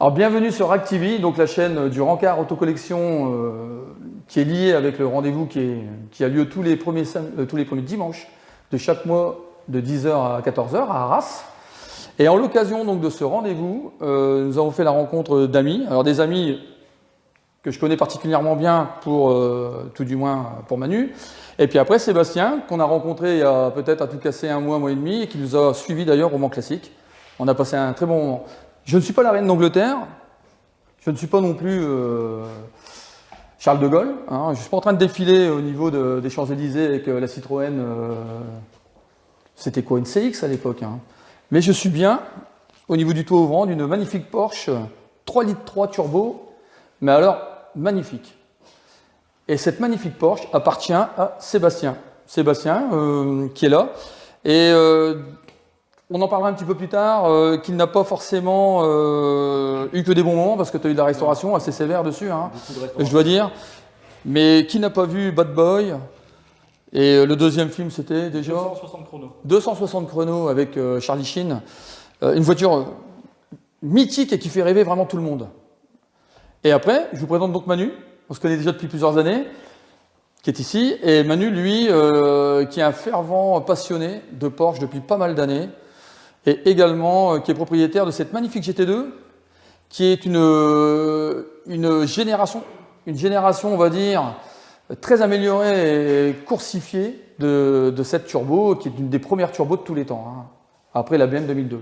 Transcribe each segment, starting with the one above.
Alors bienvenue sur RAC TV, donc la chaîne du Rencard Autocollection qui est liée avec le rendez-vous qui a lieu tous les premiers dimanches de chaque mois de 10h à 14h à Arras. Et en l'occasion donc de ce rendez-vous, nous avons fait la rencontre d'amis, alors des amis que je connais particulièrement bien pour tout du moins pour Manu. Et puis après Sébastien qu'on a rencontré il y a peut-être à tout casser un mois et demi et qui nous a suivis d'ailleurs au Mans Classique. On a passé un très bon moment. Je ne suis pas la reine d'Angleterre, je ne suis pas non plus Charles de Gaulle, hein. Je ne suis pas en train de défiler au niveau des Champs-Élysées avec la Citroën, c'était quoi, une CX à l'époque, hein. Mais je suis bien au niveau du toit ouvrant d'une magnifique Porsche 3,3 litres turbo, mais alors magnifique. Et cette magnifique Porsche appartient à Sébastien. Sébastien qui est là. Et on en parlera un petit peu plus tard, qu'il n'a pas forcément eu que des bons moments, parce que tu as eu de la restauration assez sévère dessus, hein, je dois dire. Mais qui n'a pas vu Bad Boy? Et le deuxième film, c'était déjà 260 chronos. 260 chronos avec Charlie Sheen. Une voiture mythique et qui fait rêver vraiment tout le monde. Et après, je vous présente donc Manu. On se connaît déjà depuis plusieurs années, qui est ici. Et Manu, lui, qui est un fervent passionné de Porsche depuis pas mal d'années. Et également qui est propriétaire de cette magnifique GT2, qui est une génération, on va dire, très améliorée et coursifiée de cette turbo, qui est une des premières turbos de tous les temps, hein, après la BM 2002.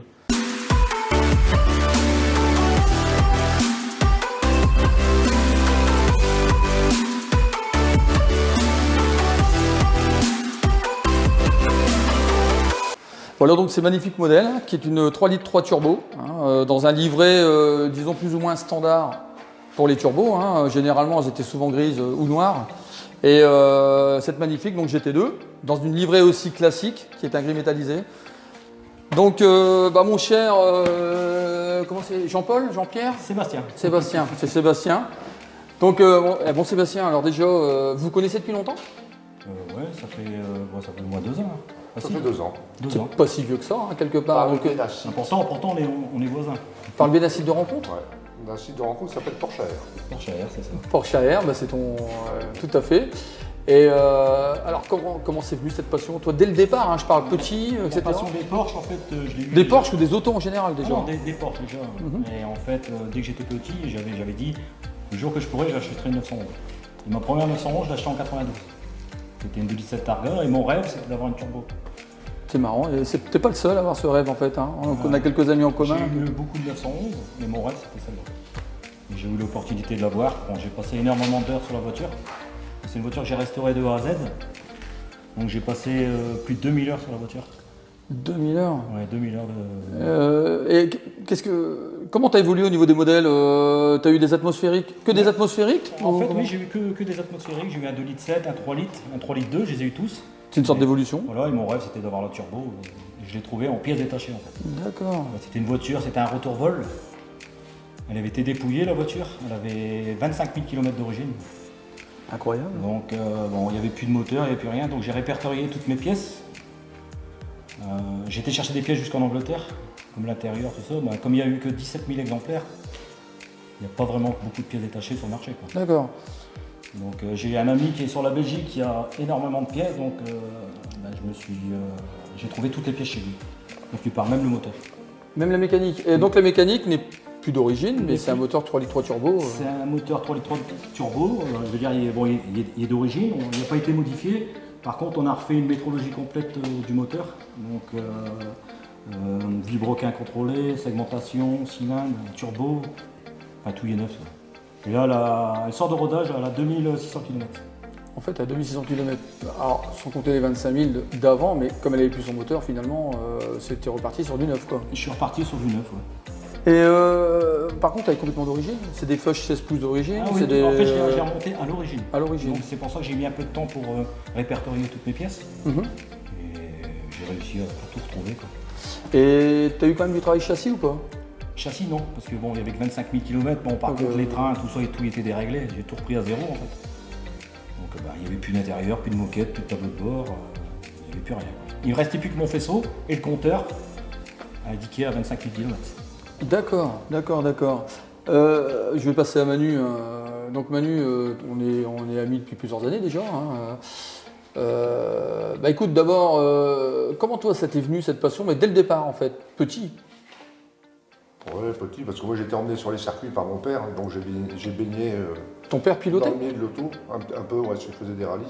Voilà donc ces magnifiques modèles, qui est une 3,3 litres turbo, hein, dans un livret, disons plus ou moins standard pour les turbos, hein. Généralement elles étaient souvent grises ou noires. Et cette magnifique donc GT2, dans une livrée aussi classique, qui est un gris métallisé. Donc mon cher, comment c'est, Jean-Paul, Jean-Pierre? Sébastien. Sébastien, c'est Sébastien. Donc bon Sébastien, alors déjà, vous connaissez depuis longtemps? Ouais, ça fait au moins 2 ans. Hein. Ça fait 2 ans. 2 ans. Pas si vieux que ça, hein, quelque part. Donc, Pourtant on est voisins. par le biais d'un site de rencontre? Ouais. Un site de rencontre qui s'appelle Porsche Air. Porsche Air, c'est ça. Porsche Air, bah c'est ton. Tout à fait. Et alors, comment c'est venu cette passion? Toi, dès le départ, hein, je parle petit, La etc. passion des Porsche, en fait, je l'ai eu. Des Porsche ou des autos en général déjà? Non, des Porsche déjà. Et en fait, dès que j'étais petit, j'avais dit, le jour que je pourrais, j'achèterais une 911. Et ma première 911, je l'ai achetée en 92. C'était une 2017 Targa et mon rêve, c'était d'avoir une turbo. C'est marrant, et t'es pas le seul à avoir ce rêve en fait, hein. On a quelques amis en commun. J'ai eu beaucoup de 911, mais mon rêve, c'était celle-là. Et j'ai eu l'opportunité de l'avoir. Bon, j'ai passé énormément d'heures sur la voiture. C'est une voiture que j'ai restaurée de A à Z. Donc j'ai passé plus de 2000 heures sur la voiture. 2000 heures. Ouais, 2000 heures de... Et comment t'as évolué au niveau des modèles? T'as eu des atmosphériques? Que des atmosphériques? En fait, oui, j'ai eu que des atmosphériques. J'ai eu un 2,7 litres, un 3 litres, un 3 litres 2, je les ai eu tous. C'est une sorte d'évolution. Voilà, et mon rêve, c'était d'avoir la turbo. Et je l'ai trouvé en pièces détachées, en fait. D'accord. C'était une voiture, c'était un retour-vol. Elle avait été dépouillée, la voiture. Elle avait 25 000 km d'origine. Incroyable. Donc, bon, il n'y avait plus de moteur, il n'y avait plus rien. Donc, j'ai répertorié toutes mes pièces. J'ai été chercher des pièces jusqu'en Angleterre, comme l'intérieur, tout ça. Bah, comme il n'y a eu que 17 000 exemplaires, il n'y a pas vraiment beaucoup de pièces détachées sur le marché, quoi. D'accord. Donc j'ai un ami qui est sur la Belgique qui a énormément de pièces, donc j'ai trouvé toutes les pièces chez lui. Donc tu pars même le moteur. Même la mécanique. Et donc la mécanique n'est plus d'origine, mais c'est un moteur 3,3 litres turbo. C'est un moteur 3 litres turbo, je veux dire, il est d'origine, il n'a pas été modifié. Par contre, on a refait une métrologie complète du moteur. Donc vilebrequin contrôlé, segmentation, cylindre, turbo, enfin tout y est neuf. Ça. Et là, elle sort de rodage à la 2600 km. En fait, à 2600 km. Alors, sans compter les 25 000 d'avant, mais comme elle avait plus son moteur, finalement, c'était reparti sur du neuf, quoi. Je suis reparti sur du neuf, ouais. Et par contre, elle est complètement d'origine. C'est des Fuchs 16 pouces d'origine. Ah oui, en fait, j'ai remonté à l'origine. À l'origine. Donc c'est pour ça que j'ai mis un peu de temps pour répertorier toutes mes pièces. Et j'ai réussi à tout retrouver, quoi. Et tu as eu quand même du travail châssis ou pas? Châssis, non, parce que bon, il y avait que 25 000 km. Bon, par contre, les trains, tout ça, tout était déréglé. J'ai tout repris à zéro, en fait. Donc, il n'y avait plus d'intérieur, plus de moquette, plus de tableau de bord. Il n'y avait plus rien. Il ne restait plus que mon faisceau et le compteur indiqué à 25 000 km. D'accord. Je vais passer à Manu. Donc Manu, on est amis depuis plusieurs années déjà. Hein. Bah écoute, d'abord, comment toi ça t'est venu cette passion, mais dès le départ en fait, petit? Ouais, petit, parce que moi j'étais emmené sur les circuits par mon père, donc j'ai baigné Ton père dans pilotait? le milieu de l'auto, un peu, ouais, je faisais des rallyes.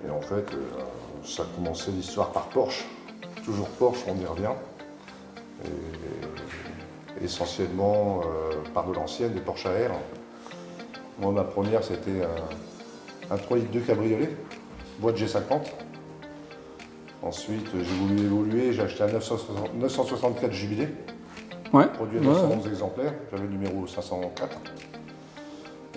Et en fait, ça a commencé l'histoire par Porsche. Toujours Porsche, on y revient. Et essentiellement par de l'ancienne, des Porsche AR. Moi, ma première, c'était un 3 litres 2 cabriolet, boîte G50. Ensuite, j'ai voulu évoluer, j'ai acheté un 964 Jubilé, Ouais. produit à Ouais, 911 exemplaires, j'avais le numéro 504.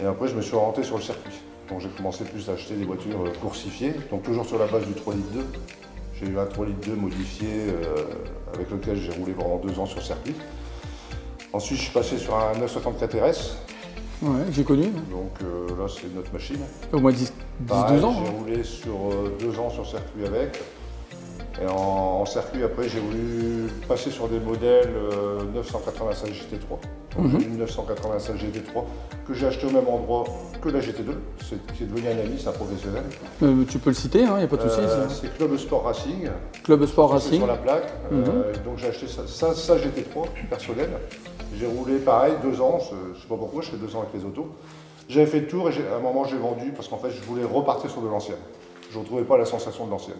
Et après, je me suis orienté sur le circuit. Donc j'ai commencé plus à acheter des voitures coursifiées, donc toujours sur la base du 3 litres 2. J'ai eu un 3 litres 2 modifié avec lequel j'ai roulé pendant 2 ans sur circuit. Ensuite, je suis passé sur un 964 RS. Ouais, j'ai connu. Donc là, c'est notre machine. Au moins 10-12 Pareil, ans. j'ai Hein. roulé sur 2 ans sur circuit avec. Et en circuit, après, j'ai voulu passer sur des modèles 996 GT3. Donc j'ai eu une 996 GT3 que j'ai acheté au même endroit que la GT2, qui est devenu un ami, c'est un professionnel. Tu peux le citer, il n'y a pas de souci. C'est Club Sport Racing. Club Sport C'est Racing. sur la plaque. Donc j'ai acheté ça GT3 personnel. J'ai roulé pareil 2 ans, je ne sais pas pourquoi, je fais 2 ans avec les autos. J'avais fait le tour et à un moment j'ai vendu parce qu'en fait je voulais repartir sur de l'ancienne. Je ne retrouvais pas la sensation de l'ancienne.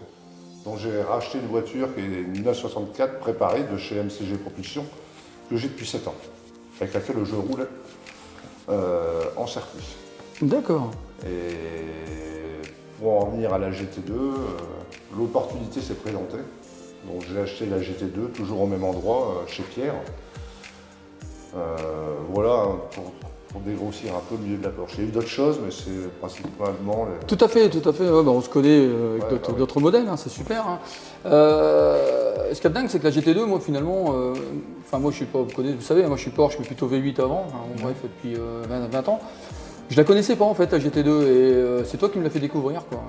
Donc j'ai racheté une voiture qui est une 964 préparée de chez MCG Propulsion que j'ai depuis 7 ans, avec laquelle je roule en circuit. D'accord. Et pour en venir à la GT2, l'opportunité s'est présentée. Donc j'ai acheté la GT2, toujours au même endroit, chez Pierre. Voilà, pour dégrossir un peu le milieu de la Porsche. Il y a eu d'autres choses, mais c'est principalement... Tout à fait. Ouais, on se connaît avec Ouais, d'autres modèles, hein, c'est super. Hein. Ce qui est dingue, c'est que la GT2, moi finalement, moi je suis pas, vous savez, moi je suis Porsche, mais plutôt V8 avant, bref, depuis 20 ans. Je la connaissais pas en fait, la GT2, et c'est toi qui me l'as fait découvrir, quoi.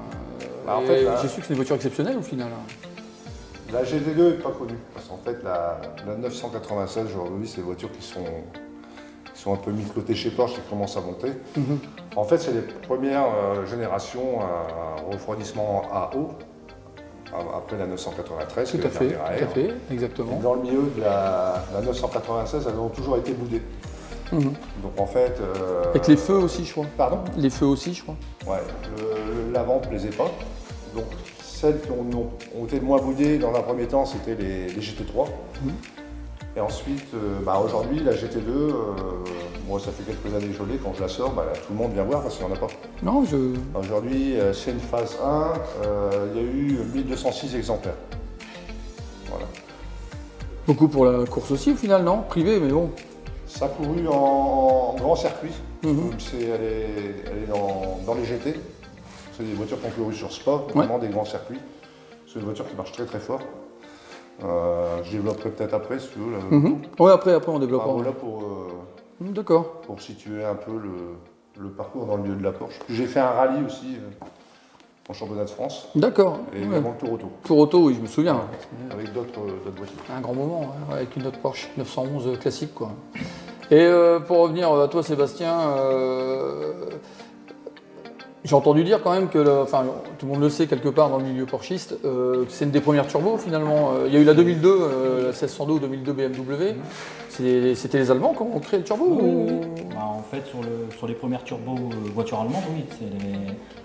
En fait, j'ai su que c'est une voiture exceptionnelle au final. La GT2 n'est pas connue, parce qu'en fait la 996 aujourd'hui, c'est des voitures qui sont un peu mises de côté chez Porsche, qui commencent à monter. En fait, c'est les premières générations à refroidissement à eau, après la 993, Tout qui est à la fait, dernière tout à AR. fait, exactement. Dans le milieu de la 996, elles ont toujours été boudées. Donc en fait... Avec les feux aussi, je crois. Pardon? Les feux aussi, je crois. Ouais, l'avant ne plaisait pas. Donc celles qui ont été le moins boudées dans un premier temps, c'était les GT3. Et ensuite, aujourd'hui, la GT2, moi ça fait quelques années que je l'ai, quand je la sors, tout le monde vient voir parce qu'il n'y en a pas. Non, Aujourd'hui, c'est une phase 1, il y a eu 1206 exemplaires. Voilà. Beaucoup pour la course aussi au final, non? Privé, mais bon. Ça a couru en grand circuit, elle est dans les GT. C'est des voitures qui ont couru sur Spa, vraiment des grands circuits. C'est une voiture qui marche très très fort. Je développerai peut-être après si tu veux. Ouais, après on développera. Voilà D'accord. pour situer un peu le parcours dans le milieu de la Porsche. Puis j'ai fait un rallye aussi en championnat de France. D'accord. Et également le Tour Auto, Tour Auto, oui, je me souviens. avec d'autres voitures. Un grand moment, ouais, avec une autre Porsche 911 classique, quoi. Et pour revenir à toi, Sébastien, j'ai entendu dire quand même que, tout le monde le sait quelque part dans le milieu porschiste, que c'est une des premières turbos finalement. Il y a eu la 2002, la 1602 ou 2002 BMW. C'était les Allemands qui ont créé le turbo ou... En fait, sur les premières turbos voitures allemandes, oui.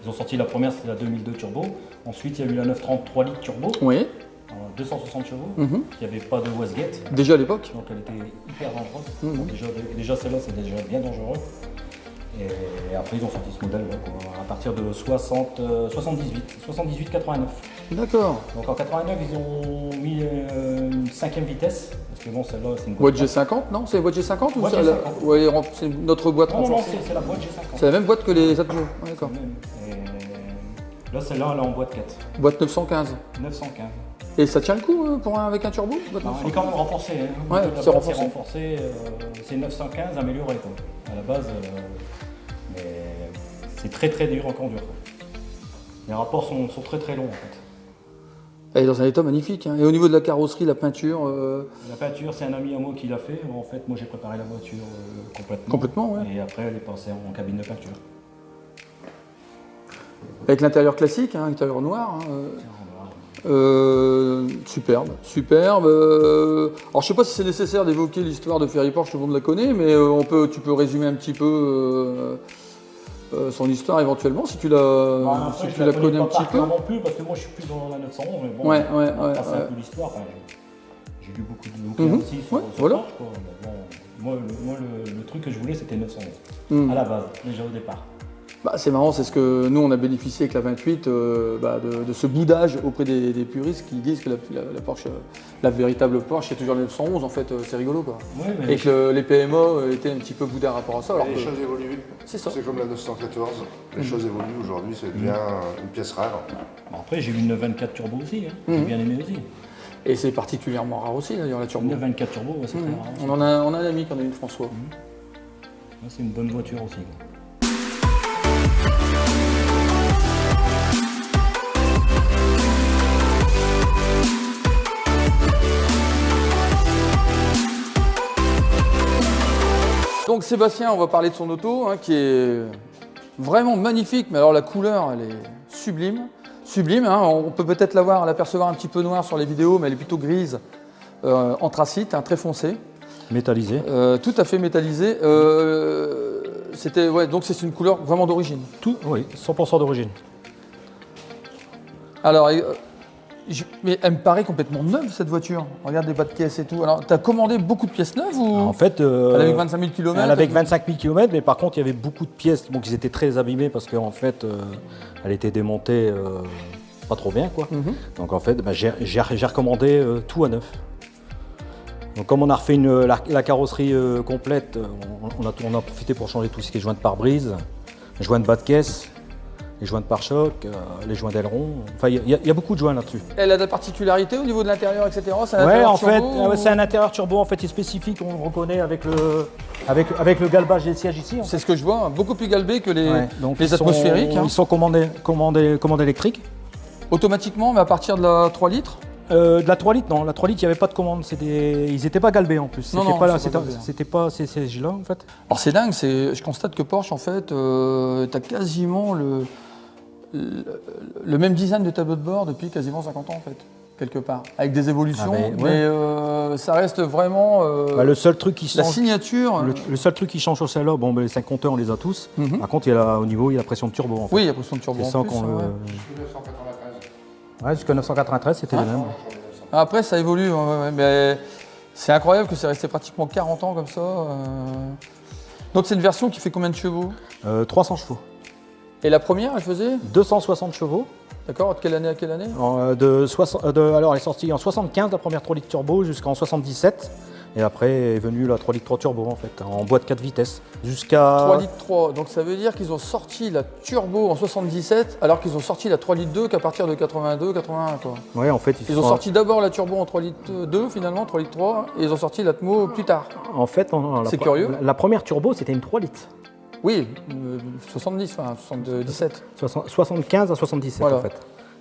Ils ont sorti la première, c'était la 2002 turbo. Ensuite, il y a eu la 930 3 litres turbo, Oui, 260 chevaux, qui n'avait pas de wastegate. déjà à l'époque. Donc elle était hyper dangereuse. Donc déjà celle-là, c'est déjà bien dangereux. Et après, ils ont sorti ce modèle à partir de 78-89. D'accord. Donc en 89, ils ont mis une 5e vitesse. Parce que bon, celle-là, c'est une Boîte G50, non? C'est la boîte G50 ou Boîte c'est G50. ouais, c'est notre boîte Non, renforcée? c'est la boîte G50. C'est la même boîte que les Atmo. Ouais, d'accord. Et là, celle-là, elle est en boîte 4. Boîte 915. 915. Et ça tient le coup avec un turbo boîte Non, elle est 915? quand même renforcée. Hein. Ouais, La c'est boîte, renforcé. c'est 915 amélioré. Quoi. À la base, mais c'est très très dur en conduire. Les rapports sont très très longs en fait. Elle est dans un état magnifique. Hein. Et au niveau de la carrosserie, la peinture La peinture, c'est un ami à moi qui l'a fait. En fait, moi j'ai préparé la voiture complètement. Complètement, ouais. Et après, elle est passée en cabine de peinture. avec l'intérieur classique, hein, l'intérieur noir. Hein. Superbe, superbe. Alors je sais pas si c'est nécessaire d'évoquer l'histoire de Ferry Porsche, tout le monde la connaît, mais tu peux résumer un petit peu son histoire éventuellement, si tu la, Après, si je tu la connais pas un petit peu. non plus, parce que moi je suis plus dans la 911, mais bon, Ouais, on ouais, va ouais, passer ouais. un peu l'histoire. Enfin, j'ai lu beaucoup de bouquins aussi sur, Ouais, sur voilà. Porsche, quoi. Mais bon, moi le truc que je voulais, c'était 911, Mm. à la base, déjà au départ. Bah, c'est marrant, c'est ce que nous on a bénéficié avec la 28 de ce boudage auprès des puristes qui disent que la Porsche, la véritable Porsche, c'est toujours la 911 en fait, c'est rigolo quoi. Ouais, mais Et que les PMA étaient un petit peu boudés par rapport à ça. Alors Les que choses évoluent. c'est ça. C'est comme la 914. Les choses évoluent aujourd'hui, c'est devient une pièce rare. bon, après, j'ai eu une 924 turbo aussi, hein. J'ai bien aimé aussi. Et c'est particulièrement rare aussi d'ailleurs la Une turbo. 924 turbo, ouais, c'est très rare aussi. On a un ami qui en a une, François. Ouais, c'est une bonne voiture aussi. Donc Sébastien, on va parler de son auto, hein, qui est vraiment magnifique, mais alors la couleur, elle est sublime. Sublime, hein, on peut peut-être l'apercevoir un petit peu noire sur les vidéos, mais elle est plutôt grise, anthracite, hein, très foncée, Métallisé. tout à fait métallisée. Donc c'est une couleur vraiment d'origine. Tout, oui, 100% d'origine. Alors, mais elle me paraît complètement neuve cette voiture. Regarde les bas de pièces et tout. Alors, tu as commandé beaucoup de pièces neuves ou En fait, elle avait 25 000 km elle avait 25 000 km, mais par contre, il y avait beaucoup de pièces qui étaient très abîmées parce qu'en fait, elle était démontée pas trop bien, quoi. Donc en fait, j'ai recommandé tout à neuf. Donc comme on a refait la carrosserie complète, on a profité pour changer tout ce qui est joint de pare-brise, joint de bas de caisse, les joints de pare-choc, les joints d'aileron. Enfin, il y a beaucoup de joints là-dessus. Elle a des particularités au niveau de l'intérieur, etc. C'est un Ouais, intérieur en fait, turbo c'est un intérieur turbo en fait, il est spécifique, on le reconnaît avec le galbage des sièges ici. C'est ce que je vois, hein, beaucoup plus galbé que les, Ouais, donc les atmosphériques. Hein. Ils sont commandés électriques. Automatiquement, mais à partir de la 3 litres. De la 3 litres, non, la 3 litres, il n'y avait pas de commande, ils n'étaient pas galbés en plus. Non, non, C'était pas ces sièges-là en fait. Alors c'est dingue, je constate que Porsche, en fait, tu as quasiment le même design de tableau de bord depuis quasiment 50 ans, en fait, quelque part. Avec des évolutions, Ah ben, ouais. mais ça reste vraiment Le seul truc qui la change, signature. le seul truc qui change sur celle-là, bon, les 5 compteurs, on les a tous. Par contre, au niveau, il y a la pression de turbo en fait. Oui, il y a pression de turbo C'est en ça plus. qu'on hein, ouais. 1993. Ouais, jusqu'à 993, c'était les mêmes. Après, ça évolue, ouais, mais c'est incroyable que c'est resté pratiquement 40 ans comme ça. Donc c'est une version qui fait combien de chevaux? 300 chevaux. Et la première, elle faisait, 260 chevaux. d'accord, de quelle année à quelle année? Alors, elle est sortie en 75, la première 3 litres turbo, jusqu'en 77. Et après est venue la 3 litres 3 turbo, en fait, en boîte 4 vitesses. Jusqu'à. 3 litres 3, donc ça veut dire qu'ils ont sorti la turbo en 77, alors qu'ils ont sorti la 3 litres 2 qu'à partir de 82, 81, quoi. Ouais, en fait, Ils ont sorti d'abord la turbo en 3 litres 2, finalement, 3 litres 3, et ils ont sorti l'Atmo plus tard. En fait, C'est curieux. La première turbo, c'était une 3 litres. Oui, 70, enfin 77. 75 à 77, Voilà. en fait.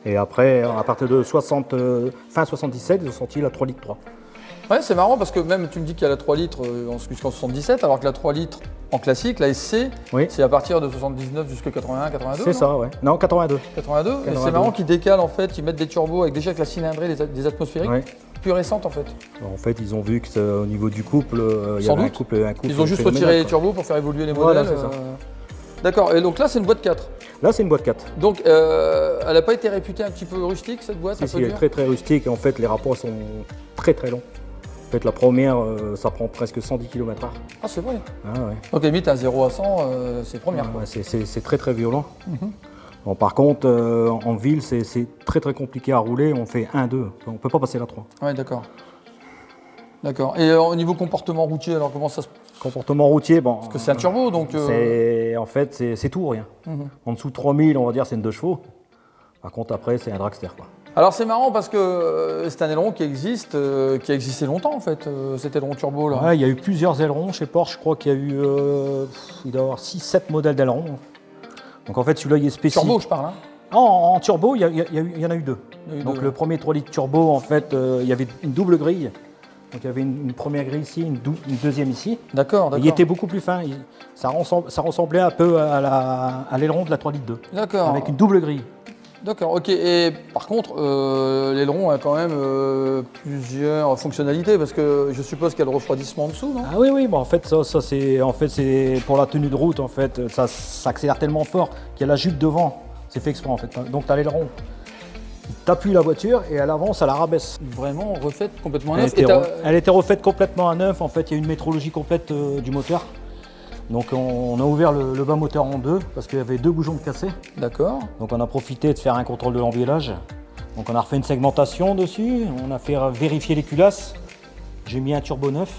Et après, à partir de fin 77, ils ont sorti la 3 litres 3. Ouais, c'est marrant parce que même tu me dis qu'il y a la 3 litres jusqu'en 77, alors que la 3 litres en classique, la SC, Oui. c'est à partir de 79 jusqu'à 81, 82. C'est ça, ouais. Non, 82. 82. Et 82. c'est marrant qu'ils décalent en fait, ils mettent des turbos avec déjà que la cylindrée des atmosphériques Ouais. plus récentes en fait. En fait, ils ont vu que au niveau du couple, il y Sans avait un doute. couple Ils ont juste phénoménal, retiré les quoi. turbos pour faire évoluer les Voilà, modèles. c'est ça. D'accord, et donc là c'est une boîte 4. Là, c'est une boîte 4. Donc elle n'a pas été réputée un petit peu rustique cette boîte, ça Si, peut elle est dire très très rustique. Et en fait, les rapports sont très très longs. En fait, la première, ça prend presque 110 km/h. Ah c'est vrai. Ah, ouais. Donc limite à 0 à 100, c'est première. quoi. Ouais, c'est très très violent. Bon, par contre, en ville, c'est très très compliqué à rouler. On fait 1-2. On ne peut pas passer la 3. Ouais, d'accord. D'accord. Et au niveau comportement routier, alors comment ça se... Comportement routier, bon. Parce que c'est un turbo, donc... En fait, c'est tout ou rien. En dessous de 3000, on va dire, c'est une 2 chevaux. Par contre, après, c'est un dragster, quoi. Alors c'est marrant parce que c'est un aileron qui existe, qui a existé longtemps en fait, cet aileron turbo là. Ouais, il y a eu plusieurs ailerons chez Porsche. Je crois qu'il y a eu il doit y avoir 6-7 modèles d'ailerons. Donc en fait, celui-là, il est spécifique. Turbo je parle, hein. En turbo, il y en a eu deux. Il y a eu Donc deux. le premier 3 litres turbo, en fait, il y avait une double grille. Donc il y avait une première grille ici, une deuxième ici. D'accord, Et d'accord. il était beaucoup plus fin. Ça ressemblait un peu à l'aileron de la 3 litres 2. D'accord. Avec une double grille. D'accord, ok. Et par contre, l'aileron a quand même plusieurs fonctionnalités parce que je suppose qu'il y a le refroidissement en dessous, non? Ah oui, oui, bon, en fait, ça c'est pour la tenue de route, en fait. Ça accélère tellement fort qu'il y a la jupe devant. C'est fait exprès, en fait. Donc tu as l'aileron. Tu appuies la voiture et à l'avant, ça la rabaisse. Vraiment refaite complètement Elle neuf. elle était refaite complètement à neuf. En fait, il y a une métrologie complète du moteur. Donc on a ouvert le bas moteur en deux parce qu'il y avait deux boujons de cassés. D'accord. Donc on a profité de faire un contrôle de l'envielage. Donc on a refait une segmentation dessus, on a fait vérifier les culasses. J'ai mis un turbo neuf.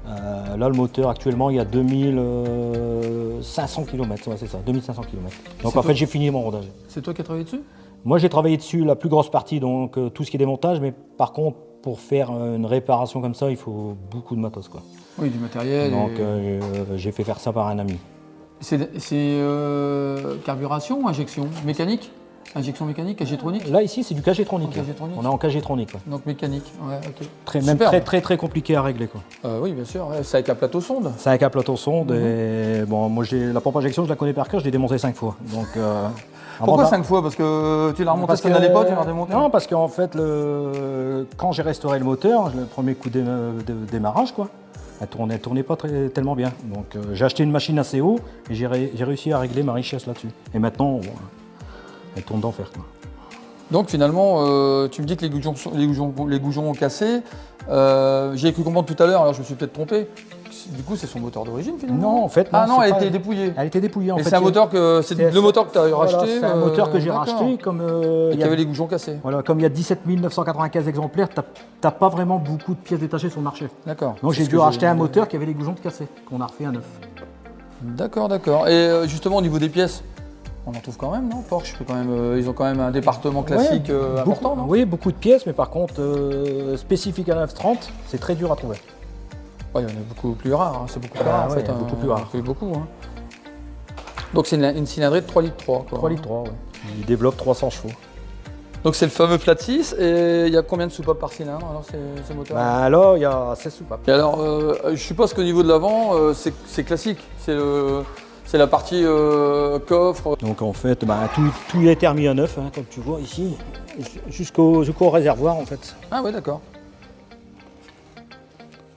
Là le moteur actuellement il y a 2500 km, ouais, c'est ça, 2500 km. Donc en fait j'ai fini mon rodage. C'est toi qui as travaillé dessus? Moi j'ai travaillé dessus la plus grosse partie, donc tout ce qui est démontage, mais par contre pour faire une réparation comme ça il faut beaucoup de matos quoi. Oui, du matériel. Donc j'ai fait faire ça par un ami. C'est carburation ou injection? Mécanique? Injection mécanique, cagétronique? Là ici c'est du cagétronique. En cagétronique. On est en cagétronique. Ouais. Donc mécanique, ouais, ok. Même Superbe. très compliqué à régler quoi. Oui, bien sûr, ouais, c'est avec un plateau sonde. C'est avec un plateau sonde et bon moi la pompe à injection je la connais par cœur, je l'ai démontée 5 fois. Donc Pourquoi 5 fois? Parce que tu l'as remonté parce ce qu'on n'allait pas, tu l'as redémonté? Non, parce qu'en fait quand j'ai restauré le moteur, le premier coup de démarrage quoi, elle tournait pas tellement bien. Donc j'ai acheté une machine assez haut et j'ai réussi à régler ma richesse là-dessus. Et maintenant bon, elle tourne d'enfer quoi. Donc finalement, tu me dis que les goujons ont cassé. J'ai cru comprendre tout à l'heure, alors je me suis peut-être trompé. Du coup, c'est son moteur d'origine finalement? Non, en fait. Ah non, c'est elle pas- était dépouillée. Elle était dépouillée en Et fait. c'est un moteur que c'est le moteur que tu as Voilà, racheté. c'est un moteur que j'ai d'accord. racheté comme Et il qui y a- avait les goujons cassés. voilà, comme il y a 17 995 exemplaires, t'as pas vraiment beaucoup de pièces détachées sur le marché. D'accord. Donc C'est j'ai ce dû que racheter j'ai- un moteur qui avait les goujons cassés, qu'on a refait à neuf. D'accord, d'accord. Et justement au niveau des pièces, on en trouve quand même, non? Porsche, quand même, ils ont quand même un département classique important, non? Oui, beaucoup de pièces, mais par contre, spécifique à 930, c'est très dur à trouver. Ouais, il y en a beaucoup plus rares, hein, c'est beaucoup plus rare en ouais, fait. beaucoup plus rare. Il y en a beaucoup. Hein. Donc c'est une cylindrée de 3 litres 3. Quoi. 3 litres 3, ouais. Il développe 300 chevaux. Donc c'est le fameux flat 6 et il y a combien de soupapes par cylindre alors ces moteurs? Bah là, il y a 16 soupapes. Et alors, je suppose qu'au niveau de l'avant, c'est classique. C'est la partie coffre. Donc en fait, bah, tout a été remis à neuf, hein, comme tu vois ici, jusqu'au réservoir en fait. Ah ouais, d'accord.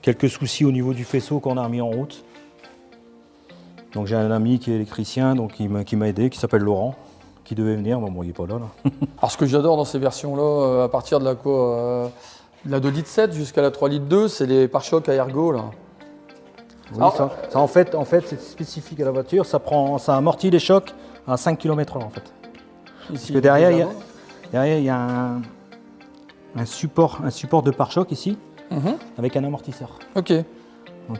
Quelques soucis au niveau du faisceau qu'on a remis en route. Donc j'ai un ami qui est électricien, donc qui m'a aidé, qui s'appelle Laurent, qui devait venir, bon il n'est pas là. Alors ce que j'adore dans ces versions-là, à partir de la 2 litres 7 jusqu'à la 3 litres 2, c'est les pare-chocs à ergot là. Oui, Alors, ça, en fait c'est spécifique à la voiture, ça amortit les chocs à 5 km/h en fait. Ici, Parce que derrière il y a un support de pare-choc ici, avec un amortisseur. Ok. Donc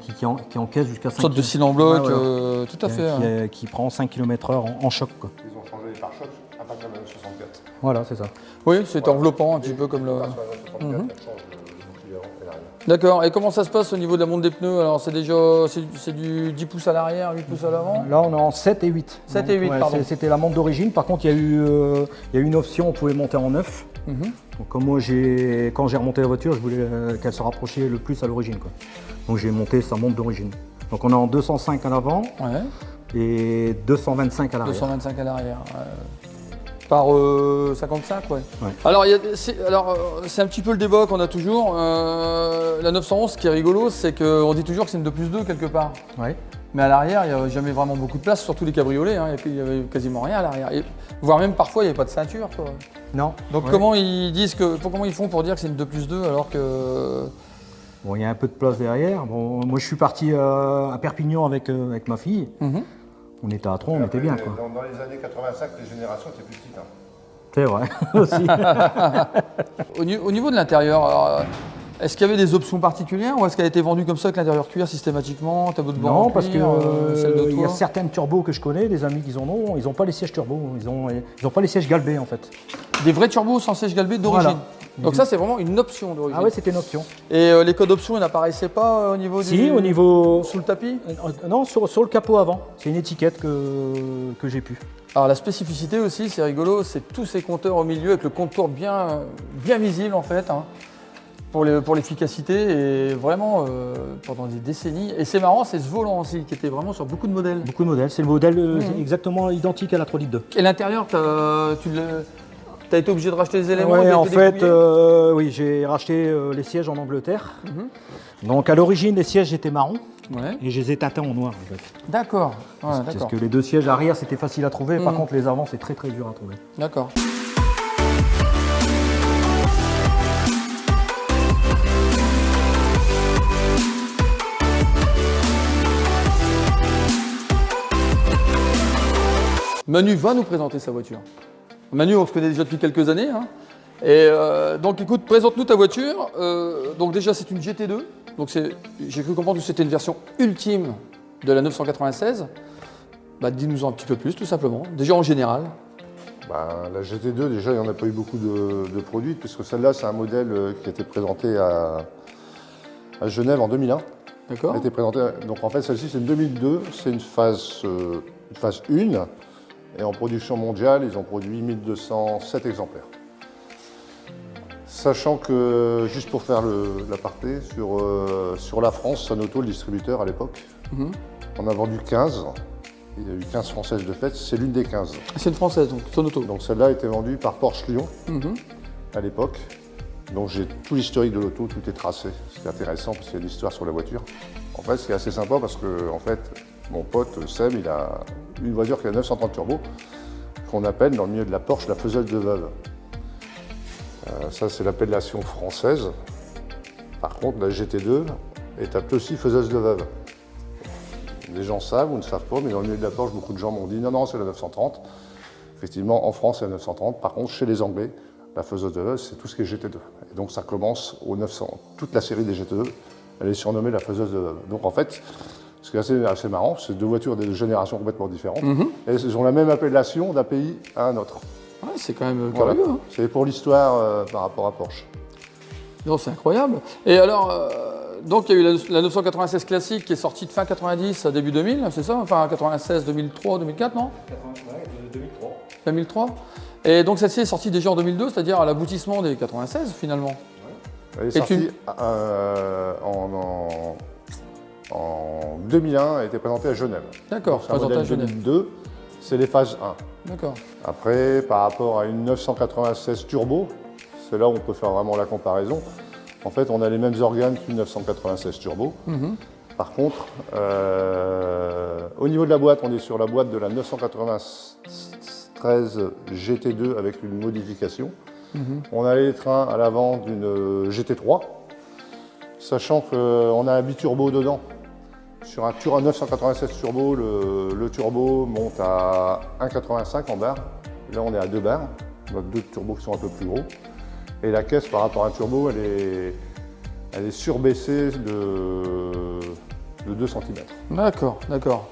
qui encaisse jusqu'à 5 Une sorte de cyle en bloc, Ouais, voilà. tout à fait. Hein. Qui prend 5 km/h en choc. Quoi. Ils ont changé les pare-chocs à partir de la 64. Voilà, c'est ça. Oui, c'est enveloppant un petit peu comme le. À partir de la 64, elle change le bouclier avant et l'arrière. D'accord. Et comment ça se passe au niveau de la monte des pneus? Alors c'est du 10 pouces à l'arrière, 8 pouces à l'avant? Là, on est en 7 et 8. 7 et 8, pardon. C'était la monte d'origine. Par contre, il y a eu une option, on pouvait monter en 9. Donc, comme moi, quand j'ai remonté la voiture, je voulais qu'elle se rapprochait le plus à l'origine. Quoi. Donc, j'ai monté sa monte d'origine. Donc, on est en 205 à l'avant Ouais. et 225 à l'arrière. 225 à l'arrière. Par 55, ouais. Ouais. Alors, c'est un petit peu le débat qu'on a toujours. La 911, ce qui est rigolo, c'est qu'on dit toujours que c'est une 2+2 quelque part. Ouais. Mais à l'arrière, il n'y a jamais vraiment beaucoup de place, surtout les cabriolets. Hein, il n'y avait quasiment rien à l'arrière. Voire même parfois, il n'y avait pas de ceinture. Quoi. Non. Donc Ouais. comment ils font pour dire que c'est une 2+2 alors que... Bon, il y a un peu de place derrière. Bon, moi, je suis parti à Perpignan avec ma fille. On était à 3, on était bien. Quoi. Dans les années 85, les générations étaient plus petites. Hein. C'est vrai, aussi. Au niveau de l'intérieur, alors, Est-ce qu'il y avait des options particulières ou est-ce qu'elle a été vendue comme ça avec l'intérieur cuir systématiquement, tableau de bord en Non, parce cuir, celle de qu'il y a toit? certaines turbos que je connais, des amis qui en ont, ils n'ont pas les sièges turbo, ils ont pas les sièges galbés en fait. Des vrais turbos sans siège galbé d'origine. Voilà. Donc ça, c'est vraiment une option d'origine. Ah ouais, c'était une option. Et les codes options, ils n'apparaissaient pas au niveau Si, au niveau... sous le tapis? Non, sur le capot avant. C'est une étiquette que j'ai pu. Alors la spécificité aussi, c'est rigolo, c'est tous ces compteurs au milieu avec le contour bien visible en fait, hein, pour l'efficacité et vraiment pendant des décennies. Et c'est marrant, c'est ce volant aussi qui était vraiment sur beaucoup de modèles. Beaucoup de modèles. C'est le modèle exactement identique à la 3 litres 2. Et l'intérieur, tu as été obligé de racheter les éléments? Ouais, ils ont en été fait, dépouillés oui, j'ai racheté les sièges en Angleterre. Donc à l'origine, les sièges étaient marrons Ouais. et je les ai teintés en noir en fait. D'accord. Ouais, Parce d'accord. que les deux sièges arrière, c'était facile à trouver. Par contre, les avant, c'est très très dur à trouver. D'accord. Manu va nous présenter sa voiture. Manu, on se connaît déjà depuis quelques années, hein. Et donc écoute, présente-nous ta voiture. Donc déjà, c'est une GT2. Donc j'ai cru comprendre que c'était une version ultime de la 996. Bah, dis-nous un petit peu plus, tout simplement. Déjà en général. Bah, la GT2, déjà, il n'y en a pas eu beaucoup de produits, puisque celle-là, c'est un modèle qui a été présenté à Genève en 2001. D'accord. Elle a été présentée, donc en fait, celle-ci, c'est une 2002, c'est une phase 1. Et en production mondiale, ils ont produit 1207 exemplaires. Sachant que, juste pour faire l'aparté, sur la France, Sanoto, le distributeur à l'époque, on a vendu 15. Il y a eu 15 françaises de fait, c'est l'une des 15. C'est une française, donc Sonoto. Donc celle-là a été vendue par Porsche Lyon à l'époque. Donc j'ai tout l'historique de l'auto, tout est tracé. C'est intéressant parce qu'il y a une histoire sur la voiture. En fait, c'est assez sympa parce que en fait, mon pote Sem, il a une voiture qui a 930 turbo, qu'on appelle dans le milieu de la Porsche la faiseuse de veuve. Ça, c'est l'appellation française. Par contre, la GT2 est appelée aussi faiseuse de veuve. Les gens savent ou ne savent pas, mais dans le milieu de la Porsche, beaucoup de gens m'ont dit non, c'est la 930. Effectivement, en France, c'est la 930. Par contre, chez les Anglais, la faiseuse de veuve, c'est tout ce qui est GT2. Et donc, ça commence au 900. Toute la série des GT2, elle est surnommée la faiseuse de veuve. Donc, en fait, ce qui est assez marrant, c'est deux voitures de générations complètement différentes. Et elles ont la même appellation d'un pays à un autre. Ouais, c'est quand même Voilà. curieux. Hein. C'est pour l'histoire par rapport à Porsche. Non, c'est incroyable. Et alors, donc il y a eu la 996 classique qui est sortie de fin 90 à début 2000, c'est ça? Enfin, 96, 2003, 2004, non? 2003. 2003. Et donc celle-ci est sortie déjà en 2002, c'est-à-dire à l'aboutissement des 96 finalement. Elle est Et sortie en 2001, elle a été présentée à Genève. D'accord, C'est un présentée à modèle Genève. 2002, c'est les phases 1. D'accord. Après, par rapport à une 996 turbo, c'est là où on peut faire vraiment la comparaison. En fait, on a les mêmes organes qu'une 996 turbo. Par contre, au niveau de la boîte, on est sur la boîte de la 993 GT2 avec une modification. On a les trains à l'avant d'une GT3, sachant qu'on a un biturbo dedans. Sur un 996 turbo, le turbo monte à 1,85 en barre. Là, on est à 2 barres. On a deux turbos qui sont un peu plus gros. Et la caisse, par rapport à un turbo, elle est surbaissée de 2 cm. D'accord, d'accord.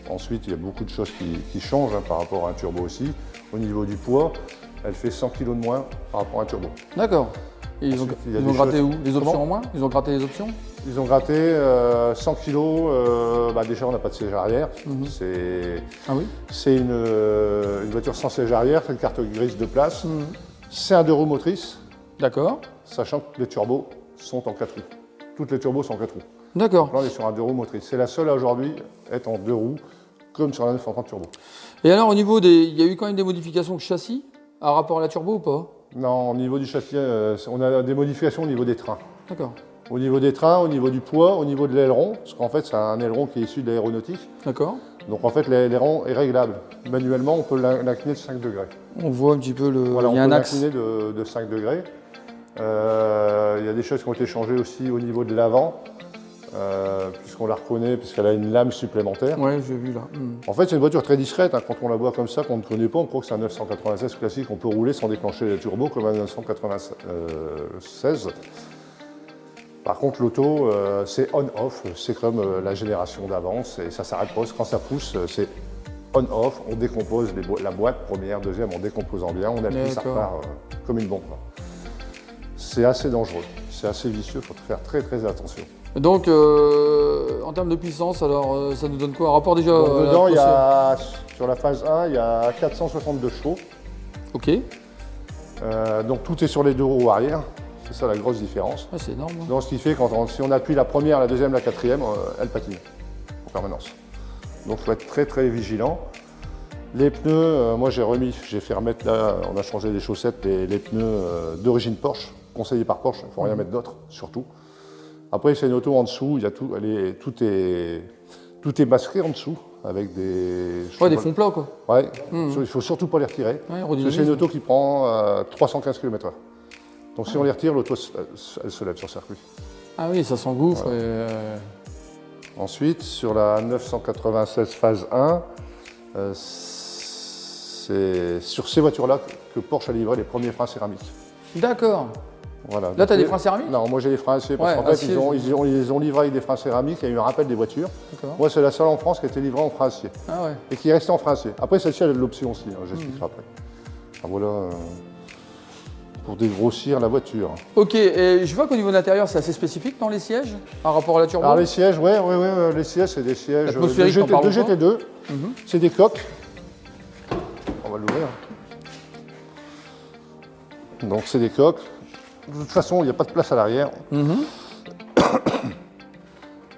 Ensuite, il y a beaucoup de choses qui changent par rapport à un turbo aussi. Au niveau du poids, elle fait 100 kg de moins par rapport à un turbo. D'accord. Et ils ont, Ensuite, il y a ils des ont gratté choses- où? Les options Comment en moins? Ils ont gratté les options? Ils ont gratté 100 kg. Déjà, on n'a pas de siège arrière. Ah oui? C'est une voiture sans siège arrière, c'est une carte grise de place. C'est un 2 roues motrices, D'accord. sachant que les turbos sont en 4 roues. Toutes les turbos sont en 4 roues. D'accord. Là, on est sur un 2 roues motrices. C'est la seule à aujourd'hui être en 2 roues, comme sur la 930 turbo. Et alors au niveau des. Il y a eu quand même des modifications de châssis à rapport à la turbo ou pas? Non, au niveau du châssis, on a des modifications au niveau des trains. D'accord. Au niveau des trains, au niveau du poids, au niveau de l'aileron, parce qu'en fait, c'est un aileron qui est issu de l'aéronautique. D'accord. Donc en fait, l'aileron est réglable. Manuellement, on peut l'incliner de 5 degrés. On voit un petit peu le. Voilà, il on y a peut un axe. l'incliner de 5 degrés. Il y a des choses qui ont été changées aussi au niveau de l'avant, puisqu'on la reconnaît, puisqu'elle a une lame supplémentaire. Ouais, j'ai vu là. En fait, c'est une voiture très discrète. Quand on la voit comme ça, qu'on ne connaît pas, on croit que c'est un 996 classique. On peut rouler sans déclencher les turbos comme un 996. Par contre, l'auto, c'est on-off, c'est comme la génération d'avant, et ça s'arrête pas. Quand ça pousse, c'est on-off, on décompose la boîte, première, deuxième, on décompose en bien, on appuie, ça repart comme une bombe. C'est assez dangereux, c'est assez vicieux, il faut faire très très attention. Donc, en termes de puissance, alors ça nous donne quoi? Un rapport déjà Donc, dedans, sur la phase 1, il y a 462 chevaux. Ok. Donc tout est sur les deux roues arrière, c'est ça la grosse différence. Ah, c'est énorme. Donc ce qui fait que si on appuie la première, la deuxième, la quatrième, elle patine en permanence. Donc il faut être très très vigilant. Les pneus, moi j'ai fait remettre là, on a changé les chaussettes, les pneus d'origine Porsche, conseillés par Porsche, il ne faut rien mettre d'autre, surtout. Après c'est une auto en dessous, il y a tout est masqué en dessous, avec des... Ouais, des fonds plats quoi. Ouais, il ne faut surtout pas les retirer. Ouais, Parce que c'est une auto qui prend 315 km/h. Donc si on les retire, l'auto elle se lève sur circuit. Ah oui, ça s'engouffre. Voilà. Ensuite, sur la 996 phase 1, c'est sur ces voitures-là que Porsche a livré les premiers freins céramiques. D'accord. Voilà. Là, tu as des freins céramiques? Non, moi j'ai des freins acier parce qu'en fait, ils ont livré avec des freins céramiques, il y a eu un rappel des voitures. Moi, c'est la seule en France qui a été livrée en frein acier. Ah ouais. Et qui est restée en frein acier. Après, celle-ci, elle a de l'option aussi, j'expliquerai après. Alors, voilà, pour dégrossir la voiture. Ok, et je vois qu'au niveau de l'intérieur, c'est assez spécifique dans les sièges, par rapport à la turbo. Alors les sièges, ouais, les sièges, c'est des sièges de GT2. C'est des coques. On va l'ouvrir. Donc c'est des coques. De toute façon, il n'y a pas de place à l'arrière.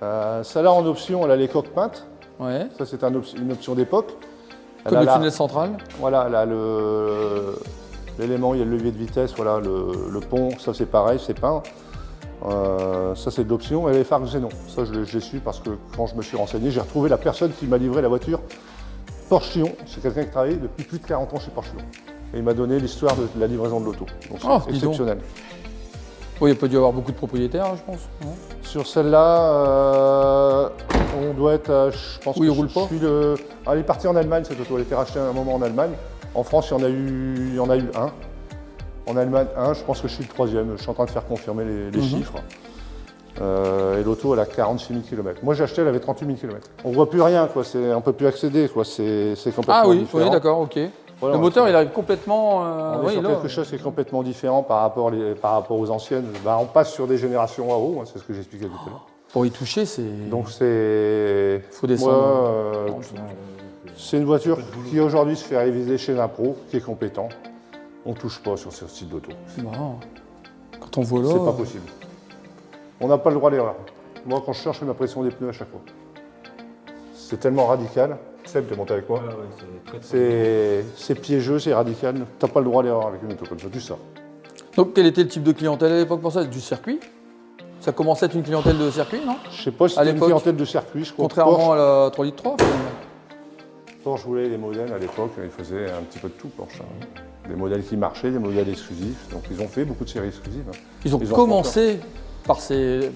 Celle-là, en option, elle a les coques peintes. Ouais. Ça, c'est une option d'époque. Comme le tunnel central. Voilà, là, l'élément, il y a le levier de vitesse, voilà, le pont, ça c'est pareil, c'est peint. Ça, c'est de l'option. Et les phares xénon. Ça, je l'ai su parce que quand je me suis renseigné, j'ai retrouvé la personne qui m'a livré la voiture Porsche Lyon. C'est quelqu'un qui travaille depuis plus de 40 ans chez Porsche Lyon. Et il m'a donné l'histoire de la livraison de l'auto. Donc c'est exceptionnel. Oui, il peut y avoir beaucoup de propriétaires, je pense. Non? Sur celle-là, on doit être, je pense oui, il roule pas. Elle est partie en Allemagne cette auto, elle a été rachetée à un moment en Allemagne. En France, il y en a eu un. En Allemagne, un, je pense que je suis le troisième. Je suis en train de faire confirmer les chiffres. Et l'auto, elle a 46 000 km. Moi, j'ai acheté, elle avait 38 000 km. On ne voit plus rien, quoi. On ne peut plus accéder, quoi. C'est complètement différent. Oui, d'accord, ok. Voilà, le moteur, il arrive complètement... on est sur quelque chose qui est complètement différent par rapport aux anciennes. On passe sur des générations à haut, c'est ce que j'expliquais tout à l'heure. Pour y toucher, c'est... Donc c'est... faut descendre. C'est une voiture qui aujourd'hui se fait réviser chez un pro, qui est compétent. On ne touche pas sur ce style d'auto. C'est marrant. Quand on voit là... C'est pas possible. On n'a pas le droit à l'erreur. Moi, quand je cherche, je mets ma pression des pneus à chaque fois. C'est tellement radical. Seb, tu es monté avec moi. C'est piégeux, c'est radical. Tu n'as pas le droit à l'erreur avec une auto comme ça, tu sais. Donc, quel était le type de clientèle à l'époque pour ça? Du circuit? Ça commençait à être une clientèle de circuit, non? Je sais pas si c'était une clientèle de circuit. Je crois. Contrairement à la 3 litres 3. Porsche voulait les modèles à l'époque, ils faisaient un petit peu de tout, Porsche. Des modèles qui marchaient, des modèles exclusifs. Donc ils ont fait beaucoup de séries exclusives. Ils ont commencé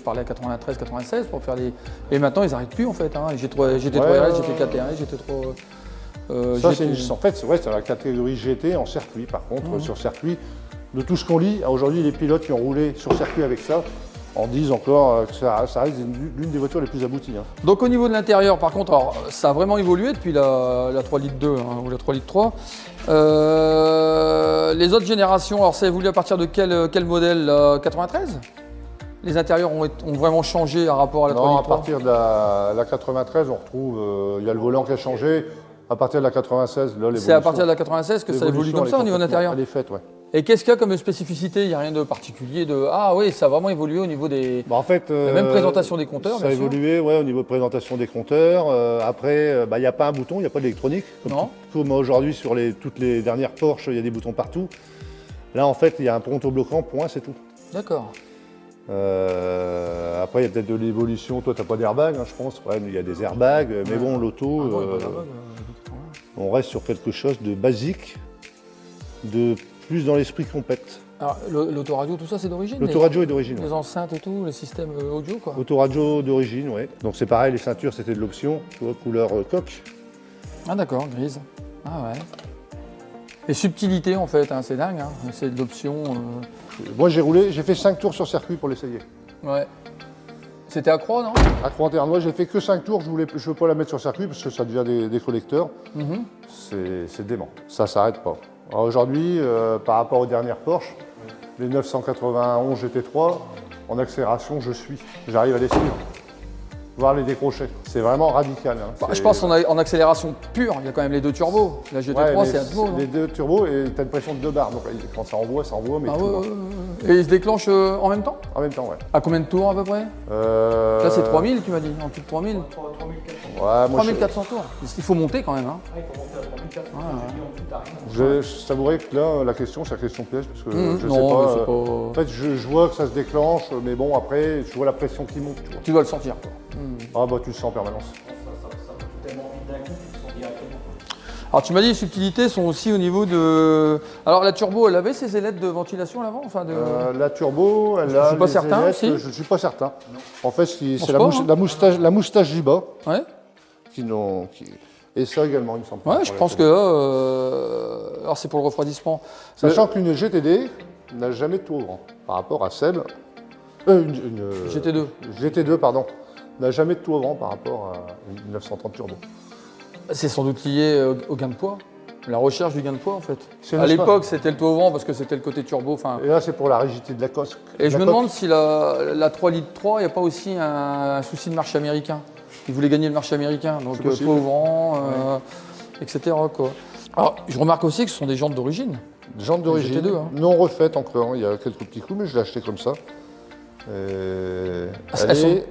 par la 93, 96 pour faire les... Et maintenant, ils n'arrêtent plus en fait. Hein. GT3 RS, GT4 RS, GT3... ça, en fait, c'est vrai, c'est la catégorie GT en circuit. Par contre, sur circuit, de tout ce qu'on lit, aujourd'hui, les pilotes qui ont roulé sur circuit avec ça, en disent encore que ça reste l'une des voitures les plus abouties. Hein. Donc au niveau de l'intérieur, par contre, alors, ça a vraiment évolué depuis la 3 litres 2 ou la 3 litres 3. Les autres générations, alors ça a évolué à partir de quel modèle? 93? Les intérieurs ont vraiment changé par rapport à la 3 litres 3? À partir de la 93, on retrouve, il y a le volant qui a changé. À partir de la 96, là, c'est à partir de la 96 que ça évolue comme ça au niveau de l'intérieur? Elle est faite, ouais. Et qu'est-ce qu'il y a comme spécificité? Il n'y a rien de particulier de... Ah oui, ça a vraiment évolué au niveau des... En fait, la même présentation des compteurs, ça a évolué, ouais, au niveau de présentation des compteurs. Après, il n'y a pas un bouton, il n'y a pas d'électronique. Comme aujourd'hui, sur toutes les dernières Porsche, il y a des boutons partout. Là, en fait, il y a un pronto bloquant, point, c'est tout. D'accord. Après, il y a peut-être de l'évolution. Toi, tu n'as pas d'airbag, hein, je pense. Ouais, il y a des airbags, mais bon, l'auto, on reste sur quelque chose de basique, de plus dans l'esprit compète. Alors, l'autoradio, tout ça, c'est d'origine? L'autoradio est d'origine. Les enceintes et tout, le système audio, quoi. Autoradio d'origine, oui. Donc c'est pareil, les ceintures, c'était de l'option, tu vois, couleur coque. Ah d'accord, grise. Ah ouais. Et subtilité, en fait, hein, c'est dingue, hein. C'est de l'option... Moi, j'ai fait 5 tours sur circuit pour l'essayer. Ouais. C'était à Croix, non? À Croix-en-Ternois, j'ai fait que 5 tours, je veux pas la mettre sur circuit parce que ça devient des collecteurs. C'est dément, ça s'arrête pas. Alors aujourd'hui, par rapport aux dernières Porsche, les 991 GT3, en accélération, j'arrive à les suivre, voire les décrocher. C'est vraiment radical. Hein. Bah, je pense qu'en accélération pure, il y a quand même les 2 turbos. La GT3, Ouais, c'est Atmo, non? les 2 turbos et tu as une pression de 2 bars. Donc quand ça envoie, mais Ah tout. ouais, ouais, ouais. Et ils se déclenchent en même temps? En même temps, ouais. À combien de tours à peu près? Là, c'est 3000, tu m'as dit, en tout de 3000? Ouais, moi, 3400 tours. Il faut monter quand même. Hein. je savourais que là, la question, c'est la question piège, parce que je non, sais mais pas. c'est pas... En fait, je vois que ça se déclenche, mais bon, après, je vois la pression qui monte. Tu vois. Tu dois le sentir. Quoi. Ah bah, tu le sens en permanence. Alors tu m'as dit les subtilités sont aussi au niveau de... Alors la turbo, elle avait ses ailettes de ventilation à l'avant, enfin de... La turbo, elle Je a suis pas les certain, ailettes, si. je ne suis pas certain. En fait, c'est sport, hein. la moustache du bas, Ouais. et ça également, il me semble. Ouais, je pense que... Alors c'est pour le refroidissement. Sachant qu'une GTD n'a jamais de tout ouvrant, par rapport à celle... GT2. GT2, pardon, n'a jamais de tout ouvrant par rapport à une 930 turbo. C'est sans doute lié au gain de poids. La recherche du gain de poids en fait. C'est À n'est-ce pas. l'époque c'était le toit ouvrant parce que c'était le côté turbo. Enfin. Et là, c'est pour la rigidité de la coque. Et je me demande si la 3 litres 3, il n'y a pas aussi un souci de marché américain. Ils voulaient gagner le marché américain, donc C'est possible. toit ouvrant, etc. Quoi. Alors je remarque aussi que ce sont des jantes d'origine. Jantes d'origine, GT2, hein. non refaites encore, il y a quelques petits coups, mais je l'ai acheté comme ça. Elles Elle sont- est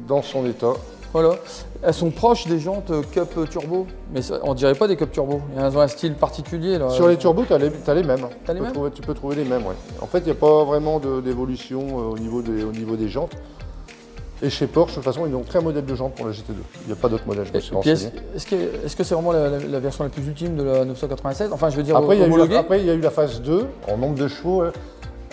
dans son état. Voilà. Elles sont proches des jantes Cup Turbo, mais on dirait pas des Cup Turbo. Elles ont un style particulier là. Sur les turbos, tu as les mêmes. T'as les mêmes Tu peux trouver les mêmes, ouais. En fait, il n'y a pas vraiment d'évolution au niveau des jantes. Et chez Porsche, de toute façon, ils n'ont qu'un modèle de jantes pour la GT2. Il n'y a pas d'autre modèle, je me suis Et puis, renseigné. est-ce que c'est vraiment la version la plus ultime de la 996? Enfin, je veux dire, Après, homologuée. il y a eu la phase 2, en nombre de chevaux,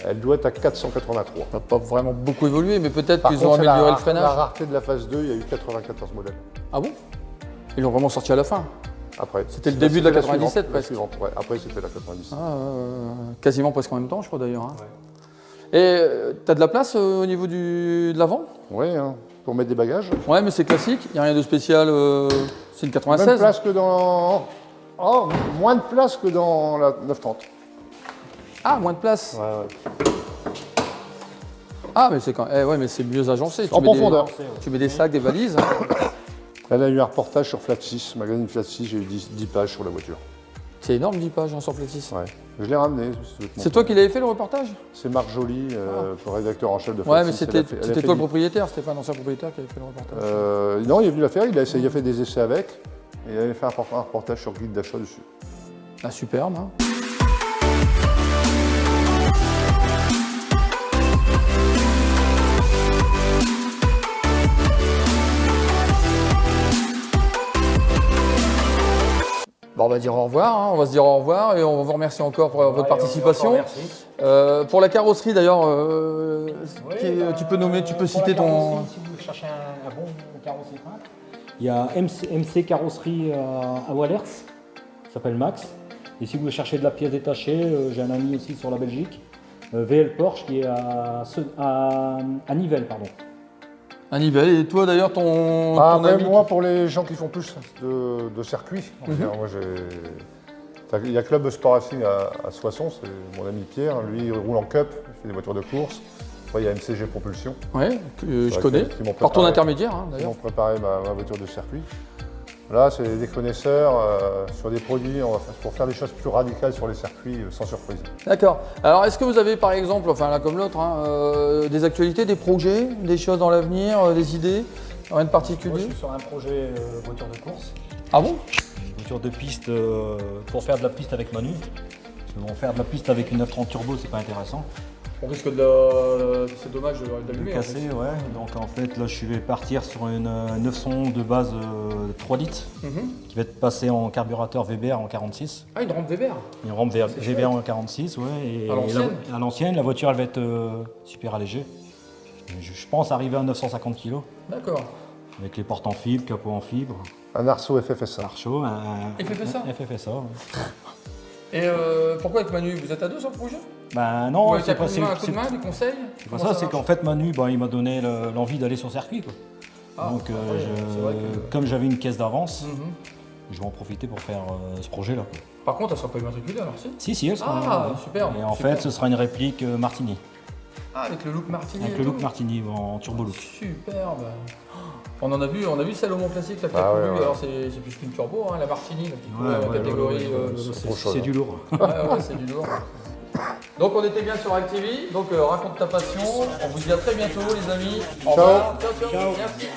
elle doit être à 483. Ça n'a pas vraiment beaucoup évolué, mais peut-être Par qu'ils ont contre, c'est amélioré le la freinage. rareté de la phase 2, il y a eu 94 modèles. Ah bon? Ils l'ont vraiment sorti à la fin. Après. C'était le début de la 97 suivante, presque. suivante, ouais. Après, c'était la 97. Quasiment presque en même temps, je crois d'ailleurs. Hein. Et t'as de la place au niveau de l'avant? Oui, hein, pour mettre des bagages. Ouais, mais c'est classique, il n'y a rien de spécial. C'est une Même 96. place que dans... Oh, moins de place que dans la 930. Ah, moins de place. Ouais. Ah, mais c'est quand... ouais, mais c'est mieux agencé. En profondeur. Tu mets des sacs, des valises. Elle a eu un reportage sur Flat 6, magazine Flat 6, j'ai eu 10 pages sur la voiture. C'est énorme, 10 pages sur Flat 6. Ouais. Je l'ai ramené. si tu veux te C'est montrer. toi qui l'avais fait le reportage? C'est Marc Joly, le rédacteur en chef de Flat Ouais, mais 6. Elle a fait c'était des- toi le propriétaire, c'était pas un ancien propriétaire qui avait fait le reportage. Non, il a vu l'affaire, il a fait des essais avec. Et il avait fait un reportage sur guide d'achat dessus. Ah, superbe. Hein. Bon, on va dire au revoir, hein. On va se dire au revoir et on va vous remercier encore pour votre participation. Pour la carrosserie d'ailleurs, tu peux nommer, tu peux citer ton... Si vous cherchez un bon carrossier peintre, Il y a MC Carrosserie à Wallers, ça s'appelle Max. Et si vous cherchez de la pièce détachée, j'ai un ami aussi sur la Belgique, VL Porsche qui est à Nivelles, pardon. Un Nivelles. Et toi d'ailleurs, ton Après, ami moi, pour les gens qui font plus de circuit, Mhm. moi, il y a Club Sport Racing à Soissons, c'est mon ami Pierre. Lui, il roule en cup, il fait des voitures de course. Après, il y a MCG Propulsion. Ouais, que je Ouais, connais. qui m'ont Par ton préparé. intermédiaire, hein, Ils d'ailleurs. m'ont préparé ma voiture de circuit. Là, c'est des connaisseurs sur des produits pour faire des choses plus radicales sur les circuits, sans surprise. D'accord. Alors, est-ce que vous avez, par exemple, enfin l'un comme l'autre, hein, des actualités, des projets, des choses dans l'avenir, des idées? Rien de moi particulier? je suis sur un projet voiture de course. Ah bon? Une voiture de piste pour faire de la piste avec Manu. Parce que bon, faire de la piste avec une 930 turbo, c'est pas intéressant. On risque de... C'est dommage de De d'allumer. casser, ouais. Donc en fait, là, je vais partir sur une 911 de base 3 litres qui va être passée en carburateur Weber en 46. Ah, une rampe Weber. Une rampe Weber en 46, ouais. Et À l'ancienne à l'ancienne, la voiture, elle va être super allégée. Je pense arriver à 950 kg D'accord. avec les portes en fibre, capot en fibre, Un Arceau FFSA. pare-chaud, un FFSA? FFSA, ouais. Et pourquoi avec Manu? Vous êtes à deux sur le projet? Bah non, Ouais, c'est pas, un coup de main, des conseils? c'est pas ça, c'est qu'en fait Manu, il m'a donné l'envie d'aller sur circuit, quoi. Donc c'est vrai que- comme j'avais une caisse d'avance, Mhm. je vais en profiter pour faire ce projet-là, quoi. Par contre, elle sera pas immatriculée alors si? Si, elle sera. Ah, superbe. Et en super. fait, ce sera une réplique Martini. Ah, avec le look Martini. Avec et le look tout. Martini en turbo look. Superbe. On a vu Salomon classique, la qui a Ah ouais, couru. ouais. Alors c'est plus qu'une turbo, hein, la Martini, là, qui court Ouais, en ouais, catégorie. c'est trop chaud, C'est là. du lourd. Ouais, c'est du lourd. Donc on était bien sur Activi. Donc raconte ta passion. On vous dit à très bientôt les amis. Au Ciao. revoir. Ciao. Merci.